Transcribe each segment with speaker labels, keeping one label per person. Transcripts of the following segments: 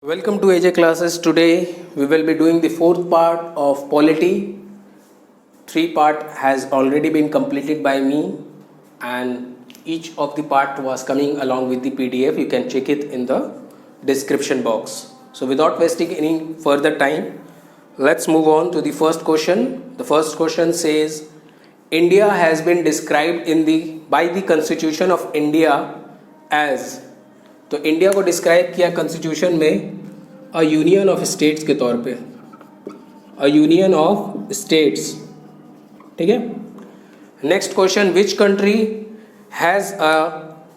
Speaker 1: Welcome to AJ classes. Today we will be doing the fourth part of polity. Three part has already been completed by me and each of the part was coming along with the PDF. You can check it in the description box. So without wasting any further time, let's move on to the first question. The first question says India has been described by the Constitution of India as, तो India को describe किया constitution में a union of states के तौर पे, a union of states. ठीक है. Next question, which country has a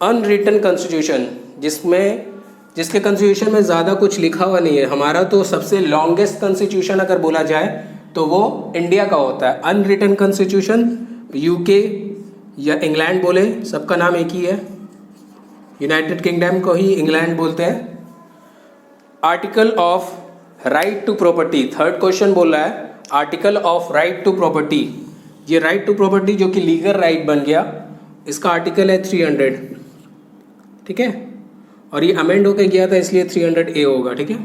Speaker 1: unwritten constitution, जिसके कॉन्स्टिट्यूशन में ज़्यादा कुछ लिखा हुआ नहीं है. हमारा तो सबसे लॉन्गेस्ट कॉन्स्टिट्यूशन अगर बोला जाए तो वो इंडिया का होता है. अनरिटन कॉन्स्टिट्यूशन यूके या इंग्लैंड बोले, सबका नाम एक ही है. यूनाइटेड किंगडम को ही इंग्लैंड बोलते हैं. Article of right to property, third question बोल रहा है article of right to property. ये राइट टू प्रॉपर्टी जो कि लीगल राइट बन गया, इसका आर्टिकल है 300. ठीक है. और ये अमेंड होके गया था इसलिए 300A होगा. ठीक है.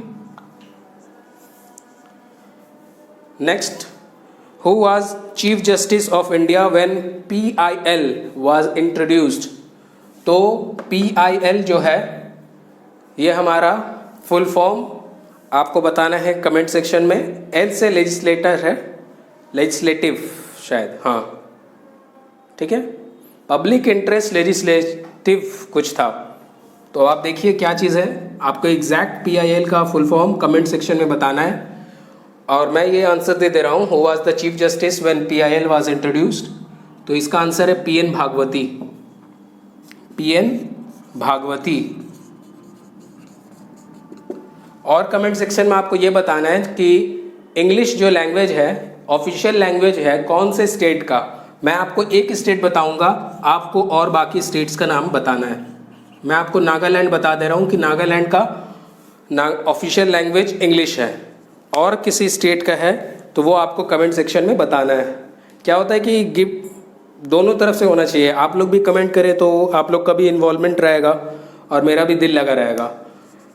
Speaker 1: Next, who was chief justice of India when PIL was introduced. तो PIL जो है ये हमारा फुल फॉर्म आपको बताना है कमेंट सेक्शन में. L से लेजिस्लेटर है, लेजिस्लेटिव शायद, हाँ. ठीक है. पब्लिक इंटरेस्ट लेजिस्लेटिव कुछ था. तो आप देखिए क्या चीज़ है. आपको एग्जैक्ट PIL का फुल फॉर्म कमेंट सेक्शन में बताना है. और मैं ये आंसर दे रहा हूँ, who was the chief justice when PIL was introduced. तो इसका आंसर है PN भागवती. PN भागवती. और कमेंट सेक्शन में आपको ये बताना है कि इंग्लिश जो लैंग्वेज है, ऑफिशियल लैंग्वेज है कौन से स्टेट का. मैं आपको एक स्टेट बताऊंगा, आपको और बाकी स्टेट्स का नाम बताना है. मैं आपको नागालैंड बता दे रहा हूँ कि नागालैंड का ऑफिशियल लैंग्वेज इंग्लिश है. और किसी स्टेट का है तो वो आपको कमेंट सेक्शन में बताना है. क्या होता है कि गिफ्ट दोनों तरफ से होना चाहिए. आप लोग भी कमेंट करें तो आप लोग का भी इन्वॉल्वमेंट रहेगा और मेरा भी दिल लगा रहेगा.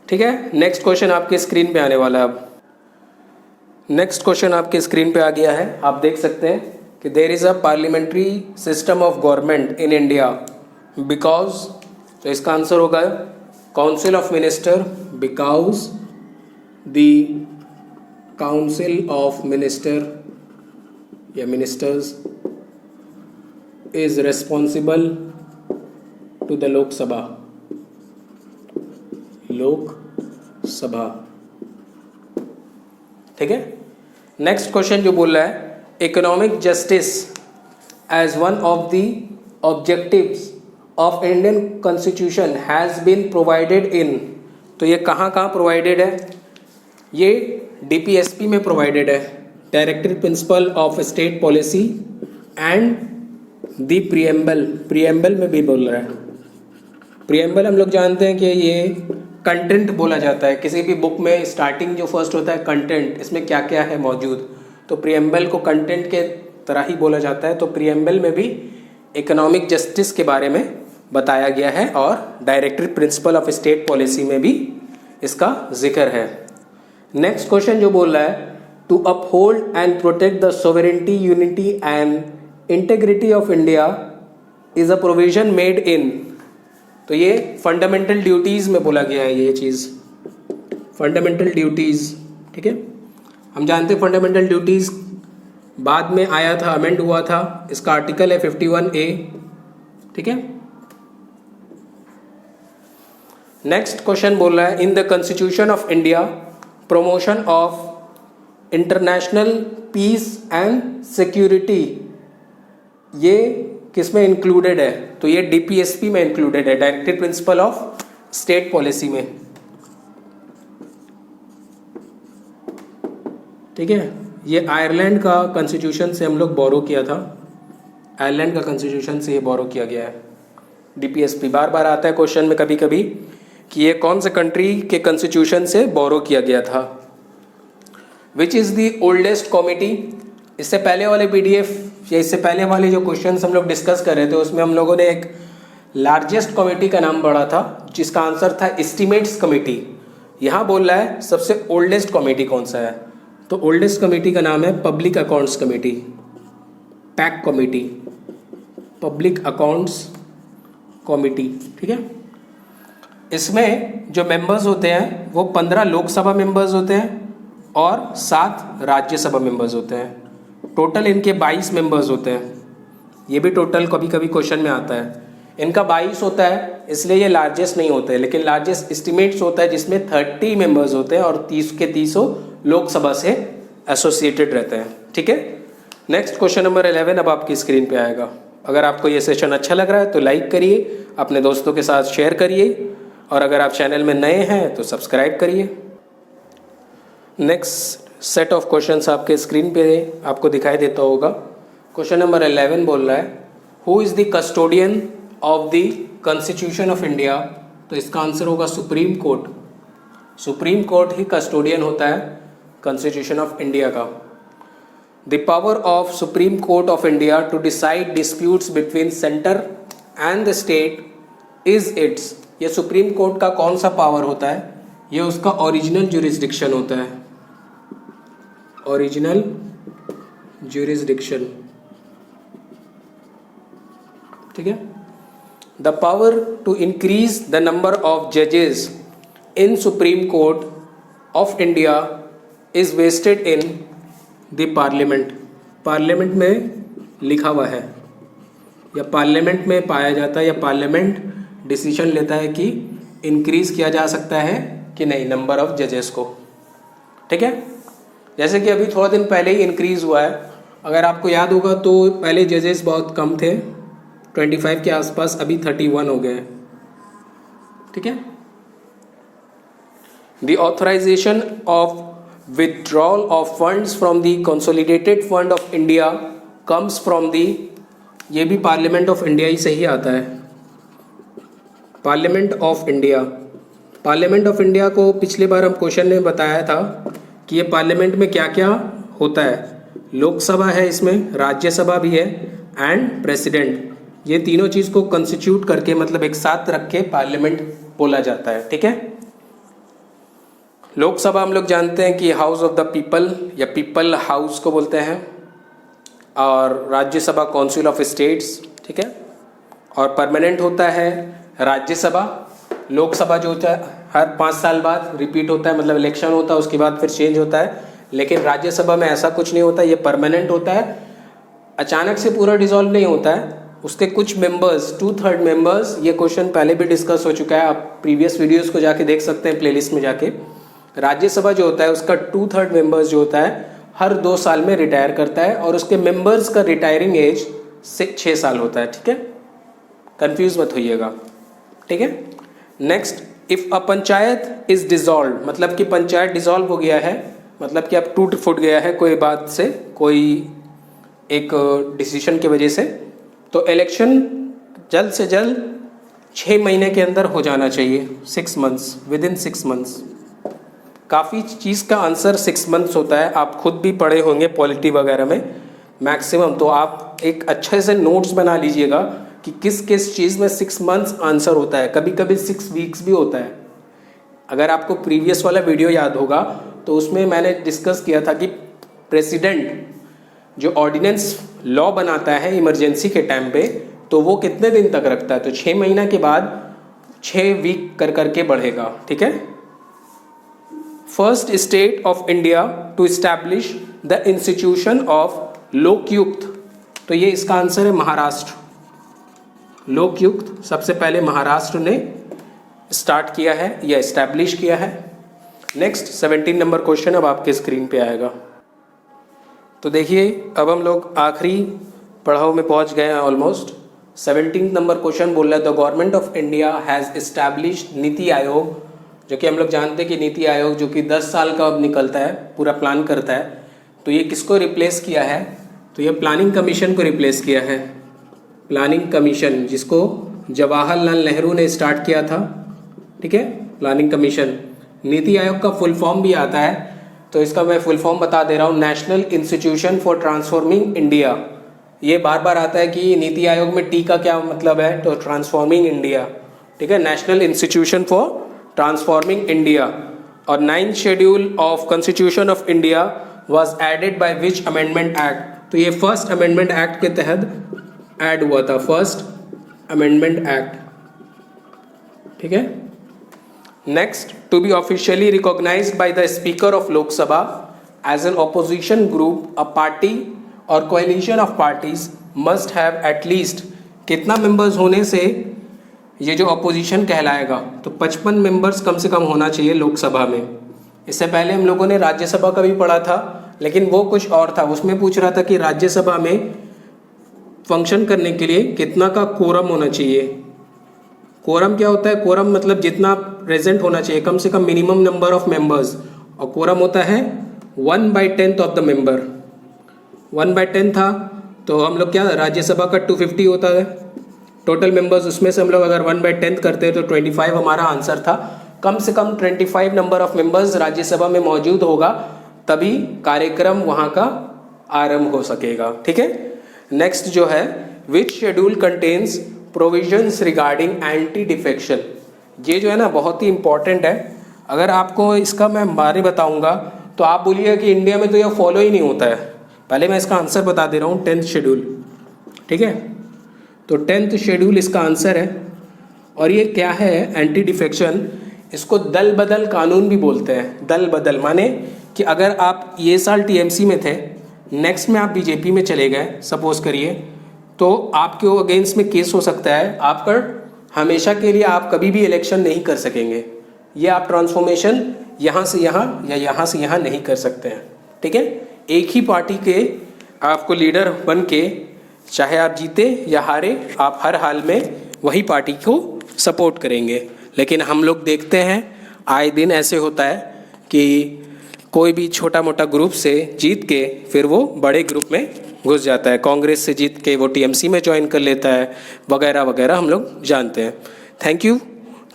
Speaker 1: ठीक है. नेक्स्ट क्वेश्चन आपके स्क्रीन पे आने वाला है. अब नेक्स्ट क्वेश्चन आपके स्क्रीन पे आ गया है. आप देख सकते हैं कि there is a parliamentary system of government in India because, तो इसका आंसर होगा council of minister. Because the council of minister या ministers is responsible to the Lok Sabha. ठीक है. नेक्स्ट क्वेश्चन जो बोल रहा है economic justice as one of the objectives of Indian constitution has been provided in. तो ये कहाँ प्रोवाइडेड है. ये DPSP में प्रोवाइडेड है, directive principle of state policy. And the preamble में भी बोल रहा है. प्रियम्बल हम लोग जानते हैं कि ये कंटेंट बोला जाता है. किसी भी बुक में स्टार्टिंग जो फर्स्ट होता है कंटेंट, इसमें क्या क्या है मौजूद, तो प्रियम्बल को कंटेंट के तरह ही बोला जाता है. तो प्रियम्बल में भी इकोनॉमिक जस्टिस के बारे में बताया गया है और directive principle of state policy में भी इसका जिक्र है. नेक्स्ट क्वेश्चन जो बोल रहा है to uphold and protect the sovereignty, unity and integrity of India is a provision made in. तो ये फंडामेंटल ड्यूटीज़ में बोला गया है ये चीज़, फंडामेंटल ड्यूटीज़. ठीक है. हम जानते हैं फंडामेंटल ड्यूटीज़ बाद में आया था, अमेंड हुआ था. इसका आर्टिकल है 51A. ठीक है. नेक्स्ट क्वेश्चन बोल रहा है in the constitution of India promotion of international peace and security, ये किस में इंक्लूडेड है. तो ये DPSP में इंक्लूडेड है, directive principle of state policy में. ठीक है. ये आयरलैंड का कॉन्स्टिट्यूशन से हम लोग बोरो किया था. आयरलैंड का कॉन्स्टिट्यूशन से ये बोरो किया गया है. DPSP बार बार आता है क्वेश्चन में कभी कभी कि ये कौन से कंट्री के कॉन्स्टिट्यूशन से बोरो किया गया था. Which is the oldest committee. इससे पहले वाले PDF या इससे पहले वाले जो क्वेश्चंस हम लोग डिस्कस कर रहे थे उसमें हम लोगों ने एक लार्जेस्ट कमेटी का नाम पढ़ा था जिसका आंसर था एस्टिमेट्स कमेटी. यहाँ बोल रहा है सबसे ओल्डेस्ट कमेटी कौन सा है, तो ओल्डेस्ट कमेटी का नाम है public accounts committee, pack committee, public accounts committee. ठीक है, इसमें जो मेंबर्स होते हैं वो 15 लोकसभा मेंबर्स होते हैं और 7 राज्यसभा मेंबर्स होते हैं। टोटल इनके 22 मेंबर्स होते हैं। ये भी टोटल कभी कभी क्वेश्चन में आता है। इनका 22 होता है इसलिए ये लार्जेस्ट नहीं होते, लेकिन लार्जेस्ट एस्टिमेट्स होता है जिसमें 30 मेंबर्स होते हैं और 30 के 30 लोकसभा से एसोसिएटेड रहते हैं। ठीक है, नेक्स्ट क्वेश्चन नंबर 11 अब आपकी स्क्रीन पे आएगा। अगर आपको ये सेशन अच्छा लग रहा है तो लाइक करिए, अपने दोस्तों के साथ शेयर करिए, और अगर आप चैनल में नए हैं तो सब्सक्राइब करिए। नेक्स्ट सेट ऑफ क्वेश्चंस आपके स्क्रीन पे आपको दिखाई देता होगा। क्वेश्चन नंबर 11 बोल रहा है who is the custodian of the constitution of India, तो इसका आंसर होगा सुप्रीम कोर्ट। सुप्रीम कोर्ट ही कस्टोडियन होता है कॉन्स्टिट्यूशन ऑफ इंडिया का। The power of supreme court of India to decide disputes between centre and the state is its, ये supreme court का कौन सा पावर होता है, ये उसका ओरिजिनल ज्यूरिसडिक्शन होता है, ओरिजिनल ज्यूरिसडिक्शन। ठीक है, the power to increase the number of जजेस in Supreme court of India is vested in the parliament. Parliament में लिखा हुआ है या पार्लियामेंट में पाया जाता है या पार्लियामेंट डिसीजन लेता है कि इंक्रीज किया जा सकता है कि नहीं नंबर ऑफ जजेस को। ठीक है, जैसे कि अभी थोड़ा दिन पहले ही इंक्रीज हुआ है। अगर आपको याद होगा तो पहले जजेस बहुत कम थे, 25 के आसपास, अभी 31 हो गए। ठीक है, the authorisation of withdrawal of funds from the consolidated fund of India comes from the, ये भी पार्लियामेंट ऑफ इंडिया ही से ही आता है, parliament of India. Parliament of India को पिछली बार हम क्वेश्चन में बताया था कि ये पार्लियामेंट में क्या क्या होता है। लोकसभा है, इसमें राज्यसभा भी है एंड प्रेसिडेंट, ये तीनों चीज़ को कंस्टिट्यूट करके मतलब एक साथ रख के पार्लियामेंट बोला जाता है। ठीक है, लोकसभा हम लोग जानते हैं कि हाउस ऑफ द पीपल या पीपल हाउस को बोलते हैं, और राज्यसभा काउंसिल ऑफ स्टेट्स। ठीक है, और परमानेंट होता है राज्यसभा। लोकसभा जो होता है हर 5 साल बाद रिपीट होता है, मतलब इलेक्शन होता है उसके बाद फिर चेंज होता है, लेकिन राज्यसभा में ऐसा कुछ नहीं होता, ये परमानेंट होता है। अचानक से पूरा डिसॉल्व नहीं होता है, उसके कुछ मेंबर्स 2/3 मेंबर्स, ये क्वेश्चन पहले भी डिस्कस हो चुका है, आप प्रीवियस वीडियोस को जाके देख सकते हैं प्लेलिस्ट में जाके। राज्यसभा जो होता है उसका 2/3 मेंबर्स जो होता है हर 2 साल में रिटायर करता है, और उसके मेंबर्स का रिटायरिंग एज 6 साल होता है। ठीक है, कंफ्यूज मत होइएगा। ठीक है, next, if a panchayat is dissolve, मतलब कि पंचायत डिसॉल्व हो गया है, मतलब कि अब टूट फूट गया है कोई बात से, कोई एक डिसीजन की वजह से, तो इलेक्शन जल्द से जल्द 6 महीने के अंदर हो जाना चाहिए, 6 मंथ्स, विद इन 6 मंथ्स। काफ़ी चीज़ का आंसर 6 मंथ्स होता है, आप खुद भी पढ़े होंगे पॉलिटी वगैरह में मैक्सिमम, तो आप एक अच्छे से नोट्स बना लीजिएगा कि किस किस चीज़ में 6 मंथ्स आंसर होता है, कभी कभी 6 वीक्स भी होता है। अगर आपको प्रीवियस वाला वीडियो याद होगा तो उसमें मैंने डिस्कस किया था कि प्रेसिडेंट जो ऑर्डिनेंस लॉ बनाता है इमरजेंसी के टाइम पे, तो वो कितने दिन तक रखता है, तो 6 महीना के बाद 6 वीक कर करके बढ़ेगा। ठीक है, first state of India to establish the institution of Lokayukta, तो ये इसका आंसर है महाराष्ट्र। लोकयुक्त सबसे पहले महाराष्ट्र ने स्टार्ट किया है या इस्टेब्लिश किया है। नेक्स्ट 17 नंबर क्वेश्चन अब आपके स्क्रीन पे आएगा। तो देखिए अब हम लोग आखिरी पड़ाव में पहुंच गए हैं ऑलमोस्ट। 17 नंबर क्वेश्चन बोल रहा है the government of India has established NITI Aayog, जो कि हम लोग जानते हैं कि नीति आयोग जो कि 10 साल का अब निकलता है, पूरा प्लान करता है, तो ये किसको रिप्लेस किया है, तो ये प्लानिंग कमीशन को रिप्लेस किया है। प्लानिंग कमीशन जिसको जवाहरलाल नेहरू ने स्टार्ट किया था। ठीक है, प्लानिंग कमीशन। नीति आयोग का फुल फॉर्म भी आता है, तो इसका मैं फुल फॉर्म बता दे रहा हूँ, national institution for transforming India. ये बार बार आता है कि नीति आयोग में टी का क्या मतलब है, तो ट्रांसफॉर्मिंग इंडिया। ठीक है, national institution for transforming India. और 9th schedule of constitution of India was added by which amendment act? तो ये फर्स्ट अमेंडमेंट एक्ट के तहत ऐड हुआ था, फर्स्ट अमेंडमेंट एक्ट, ठीक है। Next, to be officially recognised by the speaker of Lok Sabha as an opposition group, a party और coalition of parties must have at least कितना मेंबर्स होने से ये जो अपोजिशन कहलाएगा? तो 55 मेंबर्स कम से कम होना चाहिए लोकसभा में। इससे पहले हम लोगों ने राज्यसभा का भी पढ़ा था, लेकिन वो कुछ और था। उसमें पूछ रहा था कि राज्यसभा में फंक्शन करने के लिए कितना का कोरम होना चाहिए। कोरम क्या होता है? कोरम मतलब जितना प्रेजेंट होना चाहिए, कम से कम मिनिमम नंबर ऑफ मेंबर्स, और कोरम होता है 1/10 ऑफ द मेंबर। 1/10 था तो हम लोग क्या, राज्यसभा का 250 होता है टोटल मेंबर्स, उसमें से हम लोग अगर 1/10 करते हैं तो 25 हमारा आंसर था। कम से कम 25 नंबर ऑफ मेंबर्स राज्यसभा में मौजूद होगा, तभी कार्यक्रम वहाँ का आरंभ हो सकेगा, ठीक है। नेक्स्ट जो है, which schedule contains provisions regarding anti defection? ये जो है ना बहुत ही इंपॉर्टेंट है। अगर आपको इसका मैं बारे बताऊंगा तो आप बोलिएगा कि इंडिया में तो ये फॉलो ही नहीं होता है। पहले मैं इसका आंसर बता दे रहा हूँ, 10th शेड्यूल, ठीक है। तो 10th शेड्यूल इसका आंसर है। और ये क्या है एंटी डिफेक्शन? इसको दल बदल कानून भी बोलते हैं। दल बदल माने कि अगर आप ये साल टीएमसी में थे, नेक्स्ट में आप बीजेपी में चले गए सपोज करिए, तो आपके अगेंस्ट में केस हो सकता है। आपका हमेशा के लिए आप कभी भी इलेक्शन नहीं कर सकेंगे। ये आप ट्रांसफॉर्मेशन यहाँ से यहाँ या यहाँ से यहाँ नहीं कर सकते हैं, ठीक है। एक ही पार्टी के आपको लीडर बन के, चाहे आप जीते या हारे, आप हर हाल में वही पार्टी को सपोर्ट करेंगे। लेकिन हम लोग देखते हैं आए दिन ऐसे होता है कि कोई भी छोटा मोटा ग्रुप से जीत के फिर वो बड़े ग्रुप में घुस जाता है। कांग्रेस से जीत के वो टीएमसी में ज्वाइन कर लेता है, वगैरह वगैरह हम लोग जानते हैं। Thank you,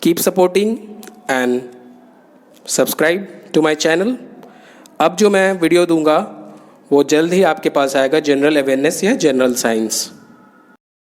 Speaker 1: keep supporting and subscribe to my channel. अब जो मैं वीडियो दूंगा वो जल्द ही आपके पास आएगा, जनरल अवेयरनेस या जनरल साइंस।